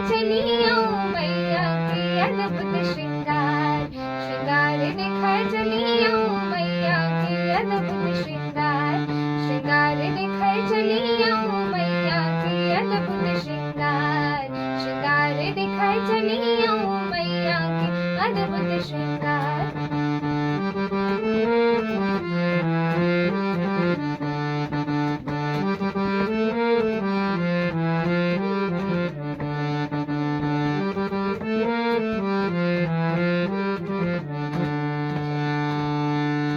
चलियो मैया की अद्भुत श्रृंगार, श्रृंगार दिखा चलियो मैया की अद्भुत श्रृंगार, श्रृंगार दिखा चलियो मैया की अद्भुत श्रृंगार, श्रृंगार दिखा चलियो मैया की अद्भुत श्रृंगार।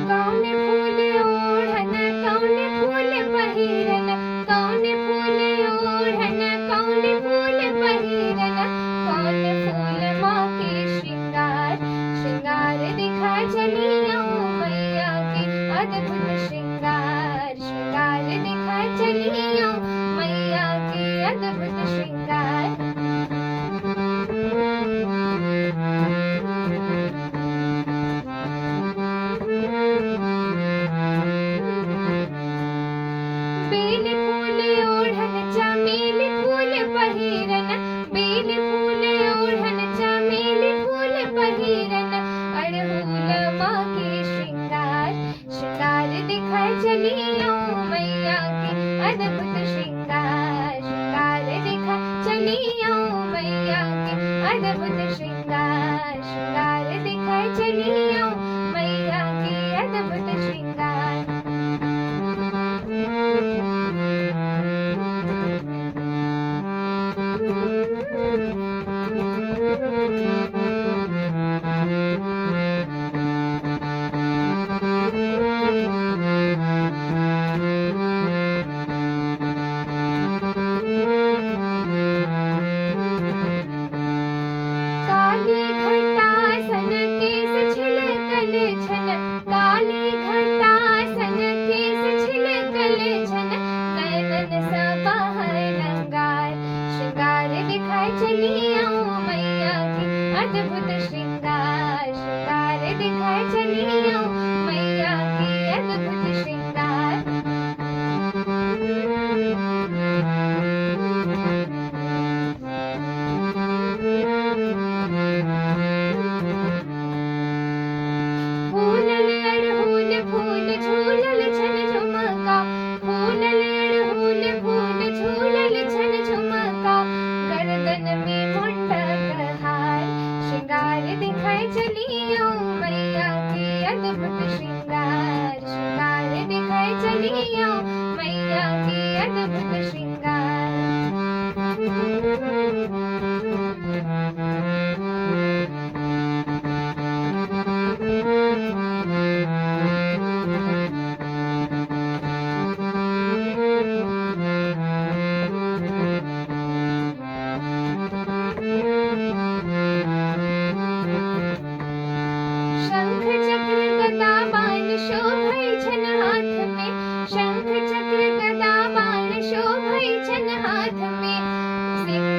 कौन फूल ओढ़न कौन फूल पहिरन, कौन फूल ओढ़न कौन फूल पहिरन, कौन फूल माँ के श्रृंगार, श्रृंगार दिखा चलियो मैया की अद्भुत श्रृंगार, श्रृंगार दिखा चलियो मैया की अद्भुत श्रृंगार। बेल फूल ओढ़न चमेली फूल पहिरन, बेल फूल ओढ़न चमेली फूल पहिरन, अड़हुल माँ के श्रृंगार, श्रृंगार दिखा चलियो मैया की अद्भुत श्रृंगार, श्रृंगार दिखा चलियो मैया की अद्भुत श्रृंगार, श्रृंगार दिखा चलियो मैया की अद्भुत श्रृंगार। काली घटासन केस छिलकल छन, काली घटासन केस छिलकल छन, नयनन सबहर रंगार, श्रृंगार दिखा चलियो मैया की अद्भुत श्रृंगार, श्रृंगार दिखा चलियो मैया की अद्भुत श्रृंगार। फूलल अड़हुल फूल झूलल छन झुमका, फूलल अड़हुल फूल झूलल छन झुमका, गर्दन में मुंडक हार, श्रृंगार दिखा चलियो मैया की अद्भुत श्रृंगार, श्रृंगार दिखा चलियो मैया की अद्भुत श्रृंगार। शंख चक्र गदा बाण शोभै छन हाथ में, शंख चक्र गदा बाण शोभै छन हाथ में, सिंह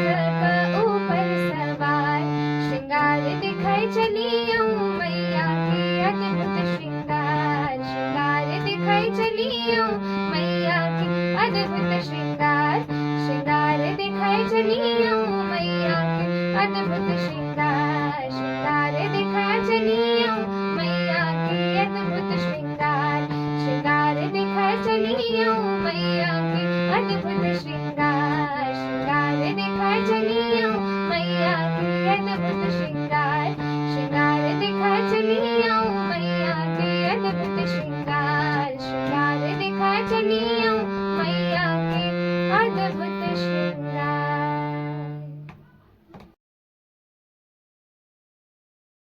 का ऊपर सवार, श्रृंगार दिखा चलियो मैया की अद्भुत श्रृंगार, श्रृंगार दिखा चलियो मैया की अद्भुत श्रृंगार, श्रृंगार दिखा चलियो मैया की अद्भुत श्रृंगार, श्रृंगार दिखा चलियो मैया की अद्भुत श्रृंगार, श्रृंगार दिखा चलियो मैया की अद्भुत श्रृंगार, श्रृंगार दिखा चलियो मैया की अद्भुत श्रृंगार, श्रृंगार दिखा चलियो मैया की अद्भुत श्रृंगार, श्रृंगार दिखा चलियो मैया की अद्भुत श्रृंगार।